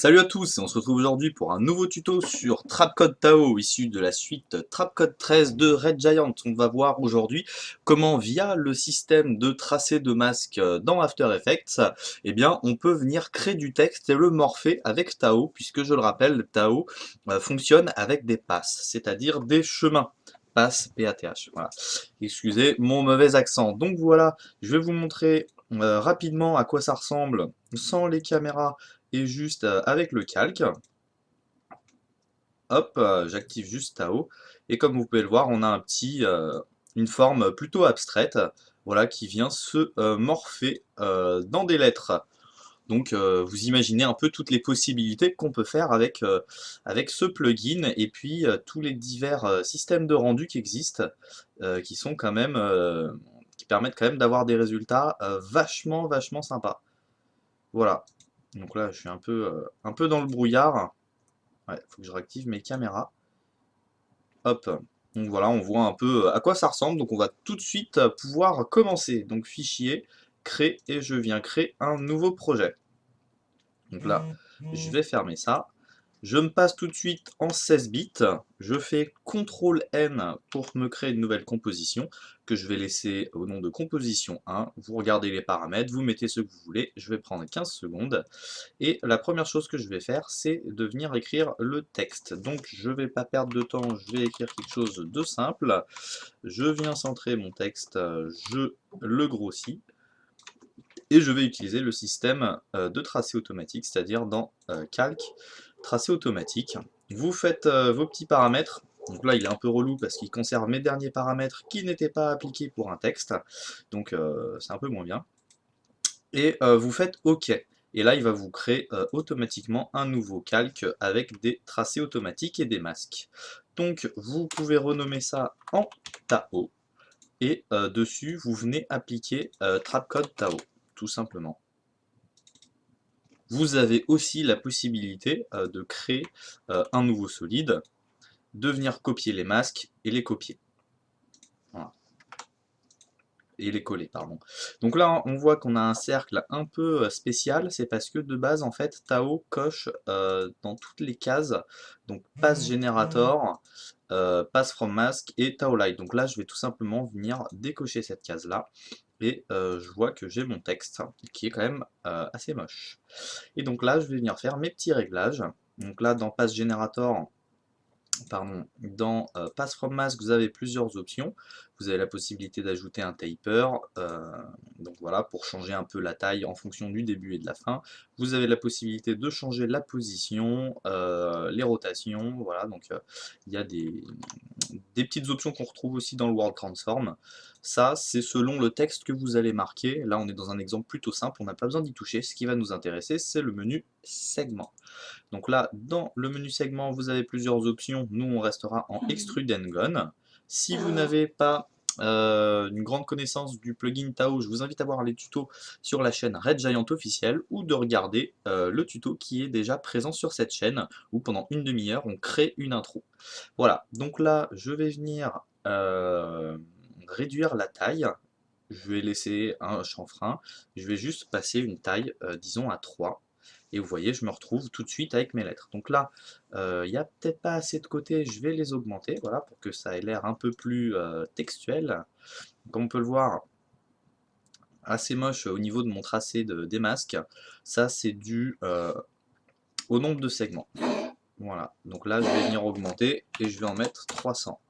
Salut à tous, et on se retrouve aujourd'hui pour un nouveau tuto sur Trapcode Tao issu de la suite Trapcode 13 de Red Giant. On va voir aujourd'hui comment via le système de tracé de masque dans After Effects, eh bien, on peut venir créer du texte et le morpher avec Tao, puisque je le rappelle, Tao fonctionne avec des passes, c'est-à-dire des chemins. Passe, P-A-T-H, voilà. Excusez mon mauvais accent. Donc voilà, je vais vous montrer rapidement à quoi ça ressemble sans les caméras et juste avec le calque. Hop, j'active juste Tao. Et comme vous pouvez le voir, on a une forme plutôt abstraite, voilà, qui vient se morpher dans des lettres. Donc vous imaginez un peu toutes les possibilités qu'on peut faire avec ce plugin et puis tous les divers systèmes de rendu qui existent, qui sont quand même, qui permettent quand même d'avoir des résultats vachement sympas. Voilà. Donc là, je suis un peu dans le brouillard. Ouais, faut que je réactive mes caméras. Hop. Donc voilà, on voit un peu à quoi ça ressemble. Donc on va tout de suite pouvoir commencer. Donc fichier, créer, et je viens créer un nouveau projet. Donc là, je vais fermer ça. Je me passe tout de suite en 16 bits. Je fais CTRL-N pour me créer une nouvelle composition que je vais laisser au nom de composition 1. Vous regardez les paramètres, vous mettez ce que vous voulez. Je vais prendre 15 secondes. Et la première chose que je vais faire, c'est de venir écrire le texte. Donc je ne vais pas perdre de temps, je vais écrire quelque chose de simple. Je viens centrer mon texte, je le grossis. Et je vais utiliser le système de tracé automatique, c'est-à-dire dans Calque, tracé automatique. Vous faites vos petits paramètres. Donc là, il est un peu relou parce qu'il conserve mes derniers paramètres qui n'étaient pas appliqués pour un texte. Donc c'est un peu moins bien. Et vous faites OK. Et là, il va vous créer automatiquement un nouveau calque avec des tracés automatiques et des masques. Donc, vous pouvez renommer ça en Tao. Et dessus, vous venez appliquer Trapcode Tao, tout simplement. Vous avez aussi la possibilité de créer un nouveau solide, de venir copier les masques et les copier. Voilà. Et les coller, pardon. Donc là, on voit qu'on a un cercle un peu spécial, c'est parce que de base, en fait, Tao coche dans toutes les cases, donc pass generator, pass from mask et Tao light. Donc là, je vais tout simplement venir décocher cette case-là, et je vois que j'ai mon texte, qui est quand même assez moche. Et donc là, je vais venir faire mes petits réglages. Donc là, dans pass generator, pardon, dans Pass from Mask, vous avez plusieurs options. Vous avez la possibilité d'ajouter un taper, donc voilà, pour changer un peu la taille en fonction du début et de la fin. Vous avez la possibilité de changer la position, les rotations, voilà, donc il y a des petites options qu'on retrouve aussi dans le World Transform. Ça, c'est selon le texte que vous allez marquer. Là, on est dans un exemple plutôt simple, on n'a pas besoin d'y toucher. Ce qui va nous intéresser, c'est le menu segment. Donc là, dans le menu segment, vous avez plusieurs options. Nous, on restera en Extrude and Gone. Si vous n'avez pas une grande connaissance du plugin Tao, je vous invite à voir les tutos sur la chaîne Red Giant officielle ou de regarder le tuto qui est déjà présent sur cette chaîne où pendant une demi-heure, on crée une intro. Voilà, donc là, je vais venir réduire la taille. Je vais laisser un chanfrein. Je vais juste passer une taille, disons, à 3. Et vous voyez, je me retrouve tout de suite avec mes lettres. Donc là, il n'y a peut-être pas assez de côtés, je vais les augmenter, voilà, pour que ça ait l'air un peu plus textuel. Comme on peut le voir, assez moche au niveau de mon tracé des masques. Ça, c'est dû au nombre de segments. Voilà, donc là, je vais venir augmenter et je vais en mettre 300.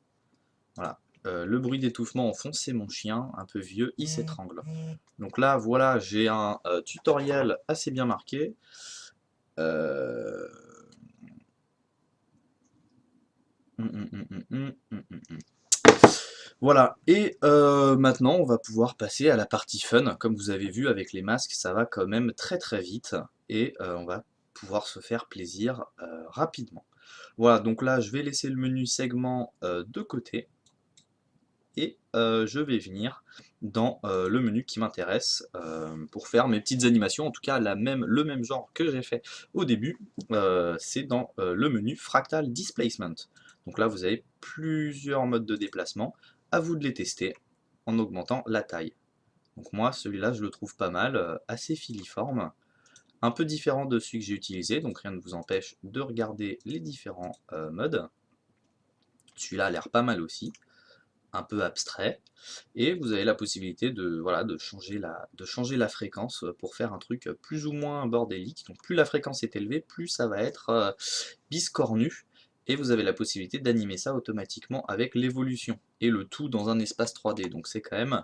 Voilà. Le bruit d'étouffement en fond, c'est mon chien, un peu vieux, il s'étrangle. Donc là, voilà, j'ai un tutoriel assez bien marqué. Euh, Voilà, et maintenant on va pouvoir passer à la partie fun. Comme vous avez vu avec les masques, ça va quand même très vite, et on va pouvoir se faire plaisir rapidement. Voilà, donc là je vais laisser le menu segment de côté, et je vais venir dans le menu qui m'intéresse pour faire mes petites animations, en tout cas le même genre que j'ai fait au début, c'est dans le menu Fractal Displacement. Donc là vous avez plusieurs modes de déplacement, à vous de les tester en augmentant la taille. Donc moi celui-là je le trouve pas mal, assez filiforme, un peu différent de celui que j'ai utilisé, donc rien ne vous empêche de regarder les différents modes. Celui-là a l'air pas mal aussi, un peu abstrait, et vous avez la possibilité de, voilà, de changer la fréquence pour faire un truc plus ou moins bordélique. Donc plus la fréquence est élevée, plus ça va être biscornu, et vous avez la possibilité d'animer ça automatiquement avec l'évolution, et le tout dans un espace 3D. Donc c'est quand même,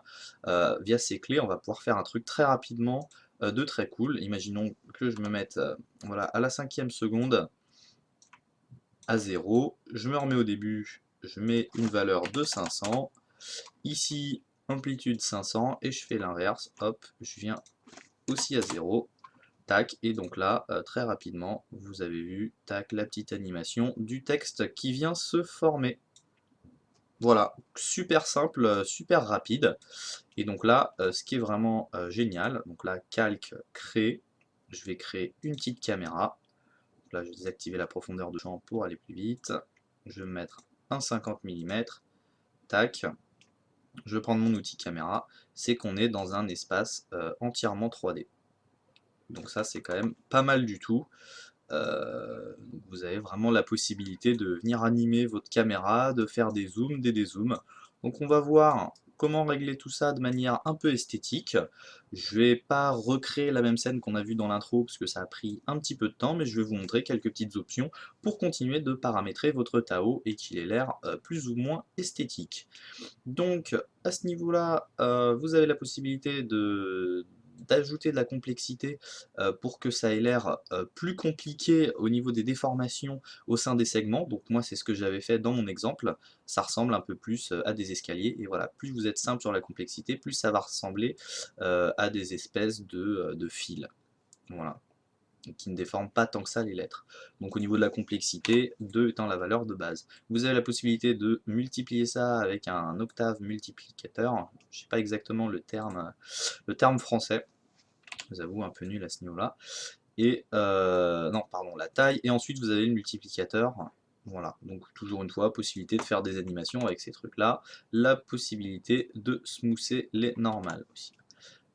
via ces clés, on va pouvoir faire un truc très rapidement, de très cool. Imaginons que je me mette voilà, à la 5e seconde, à 0, je me remets au début, je mets une valeur de 500, ici amplitude 500, et je fais l'inverse, hop, je viens aussi à 0, tac, et donc là, très rapidement, vous avez vu, tac, la petite animation du texte qui vient se former. Voilà, super simple, super rapide, et donc là, ce qui est vraiment génial, donc là, calque, créer, je vais créer une petite caméra. Là, je vais désactiver la profondeur de champ pour aller plus vite. Je vais me mettre un 50 mm. Tac. Je vais prendre mon outil caméra. C'est qu'on est dans un espace entièrement 3D. Donc ça, c'est quand même pas mal du tout. Vous avez vraiment la possibilité de venir animer votre caméra, de faire des zooms, des dézooms. Donc on va voir comment régler tout ça de manière un peu esthétique. Je vais pas recréer la même scène qu'on a vue dans l'intro parce que ça a pris un petit peu de temps, mais je vais vous montrer quelques petites options pour continuer de paramétrer votre Tao et qu'il ait l'air plus ou moins esthétique. Donc à ce niveau-là, vous avez la possibilité d'ajouter de la complexité pour que ça ait l'air plus compliqué au niveau des déformations au sein des segments. Donc moi c'est ce que j'avais fait dans mon exemple, ça ressemble un peu plus à des escaliers, et voilà, plus vous êtes simple sur la complexité, plus ça va ressembler à des espèces de fils. Voilà, qui ne déforment pas tant que ça les lettres. Donc au niveau de la complexité, 2 étant la valeur de base. Vous avez la possibilité de multiplier ça avec un octave multiplicateur. Je ne sais pas exactement le terme français. Je vous avoue, un peu nul à ce niveau-là. Et non, pardon, la taille. Et ensuite, vous avez le multiplicateur. Voilà, donc toujours une fois, possibilité de faire des animations avec ces trucs-là. La possibilité de smoother les normales aussi.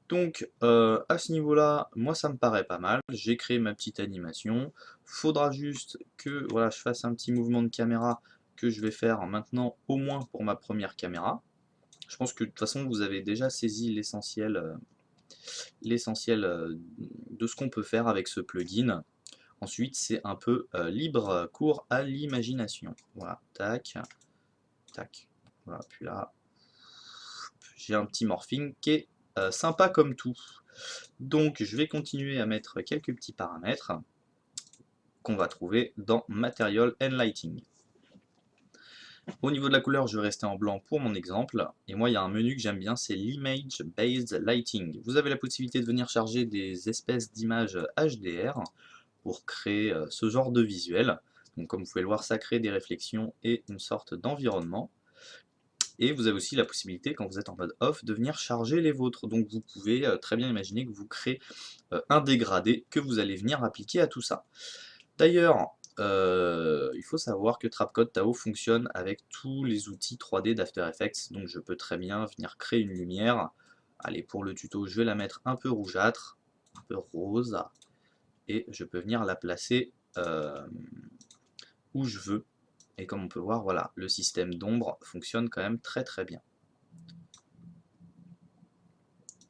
Donc à ce niveau-là, moi ça me paraît pas mal. J'ai créé ma petite animation. Faudra juste que voilà, je fasse un petit mouvement de caméra que je vais faire maintenant au moins pour ma première caméra. Je pense que de toute façon vous avez déjà saisi l'essentiel de ce qu'on peut faire avec ce plugin. Ensuite c'est un peu libre cours à l'imagination. Voilà, tac, tac. Voilà, puis là, j'ai un petit morphing qui est sympa comme tout. Donc je vais continuer à mettre quelques petits paramètres qu'on va trouver dans Material and Lighting. Au niveau de la couleur, je vais rester en blanc pour mon exemple, et moi il y a un menu que j'aime bien, c'est l'Image Based Lighting. Vous avez la possibilité de venir charger des espèces d'images HDR pour créer ce genre de visuel. Donc comme vous pouvez le voir, ça crée des réflexions et une sorte d'environnement. Et vous avez aussi la possibilité, quand vous êtes en mode off, de venir charger les vôtres. Donc vous pouvez très bien imaginer que vous créez un dégradé que vous allez venir appliquer à tout ça. D'ailleurs, il faut savoir que Trapcode Tao fonctionne avec tous les outils 3D d'After Effects, donc je peux très bien venir créer une lumière. Allez, pour le tuto, je vais la mettre un peu rougeâtre, un peu rose, et je peux venir la placer où je veux. Et comme on peut voir, voilà, le système d'ombre fonctionne quand même très très bien.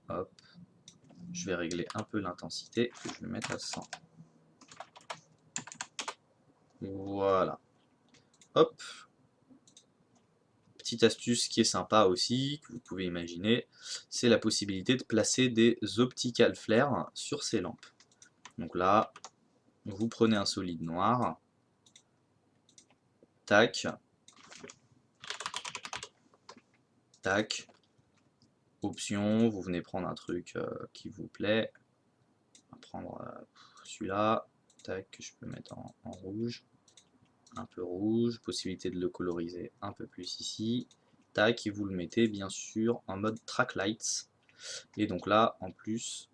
Hop, je vais régler un peu l'intensité, je vais mettre à 100. Voilà. Hop. Petite astuce qui est sympa aussi, que vous pouvez imaginer, c'est la possibilité de placer des optical flares sur ces lampes. Donc là, vous prenez un solide noir, tac, tac, option, vous venez prendre un truc qui vous plaît, on va prendre celui-là, tac, que je peux mettre en rouge, un peu rouge, possibilité de le coloriser un peu plus ici, tac, et vous le mettez bien sûr en mode track lights, et donc là, en plus,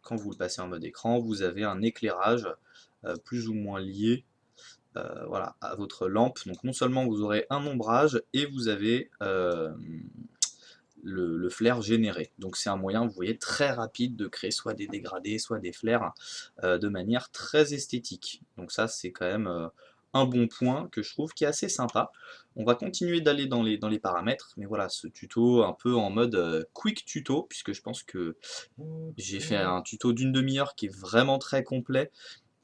quand vous le passez en mode écran, vous avez un éclairage plus ou moins lié voilà, à votre lampe. Donc non seulement vous aurez un ombrage, et vous avez le flair généré. Donc c'est un moyen, vous voyez, très rapide de créer soit des dégradés, soit des flairs de manière très esthétique. Donc ça, c'est quand même un bon point que je trouve qui est assez sympa. On va continuer d'aller dans les paramètres, mais voilà, ce tuto un peu en mode quick tuto, puisque je pense que j'ai fait un tuto d'une demi-heure qui est vraiment très complet.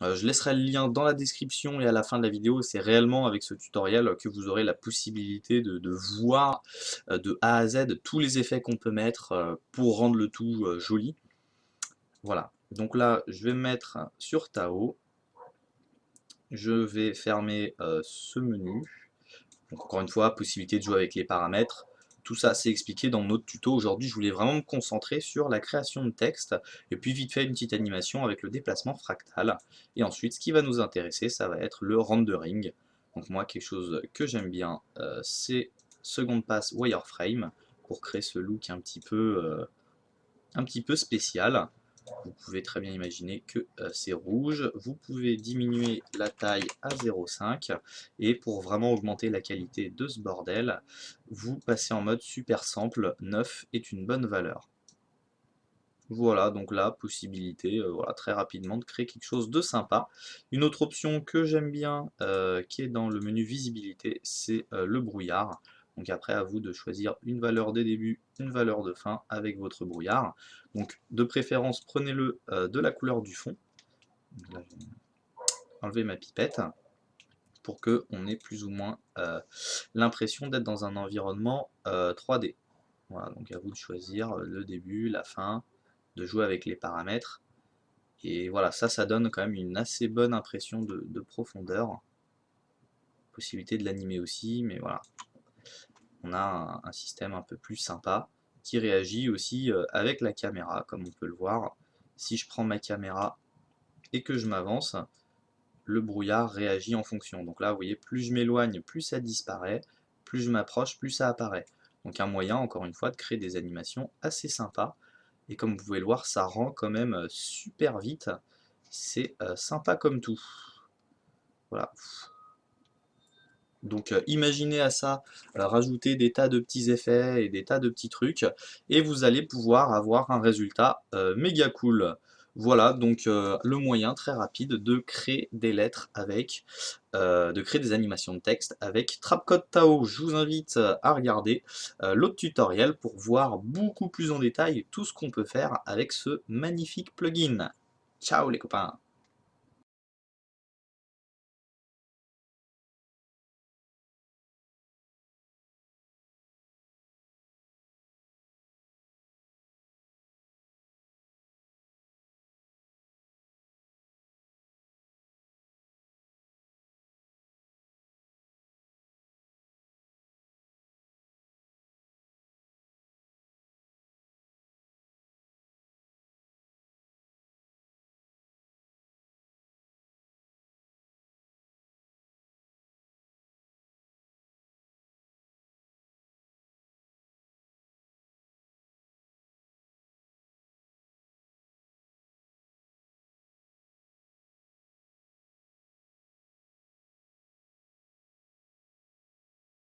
Je laisserai le lien dans la description et à la fin de la vidéo. C'est réellement avec ce tutoriel que vous aurez la possibilité de voir de A à Z tous les effets qu'on peut mettre pour rendre le tout joli. Voilà, donc là je vais me mettre sur Tao. Je vais fermer ce menu. Donc encore une fois, possibilité de jouer avec les paramètres. Tout ça, c'est expliqué dans notre tuto. Aujourd'hui, je voulais vraiment me concentrer sur la création de texte, et puis vite fait une petite animation avec le déplacement fractal. Et ensuite, ce qui va nous intéresser, ça va être le rendering. Donc moi, quelque chose que j'aime bien, c'est Second Pass Wireframe, pour créer ce look un petit peu spécial. Vous pouvez très bien imaginer que c'est rouge. Vous pouvez diminuer la taille à 0,5 et pour vraiment augmenter la qualité de ce bordel, vous passez en mode super sample. 9 est une bonne valeur. Voilà, donc là, possibilité voilà, très rapidement de créer quelque chose de sympa. Une autre option que j'aime bien, qui est dans le menu visibilité, c'est le brouillard. Donc après, à vous de choisir une valeur de début, une valeur de fin avec votre brouillard. Donc de préférence, prenez-le de la couleur du fond. Donc là, je vais enlever ma pipette pour qu'on ait plus ou moins l'impression d'être dans un environnement 3D. Voilà, donc à vous de choisir le début, la fin, de jouer avec les paramètres. Et voilà, ça donne quand même une assez bonne impression de profondeur. Possibilité de l'animer aussi, mais voilà. On a un système un peu plus sympa qui réagit aussi avec la caméra, comme on peut le voir. Si je prends ma caméra et que je m'avance, le brouillard réagit en fonction. Donc là, vous voyez, plus je m'éloigne, plus ça disparaît, plus je m'approche, plus ça apparaît. Donc un moyen, encore une fois, de créer des animations assez sympas. Et comme vous pouvez le voir, ça rend quand même super vite. C'est sympa comme tout. Voilà. Donc imaginez à ça, rajouter des tas de petits effets et des tas de petits trucs, et vous allez pouvoir avoir un résultat méga cool. Voilà donc le moyen très rapide de créer des lettres avec, de créer des animations de texte avec Trapcode Tao. Je vous invite à regarder l'autre tutoriel pour voir beaucoup plus en détail tout ce qu'on peut faire avec ce magnifique plugin. Ciao les copains!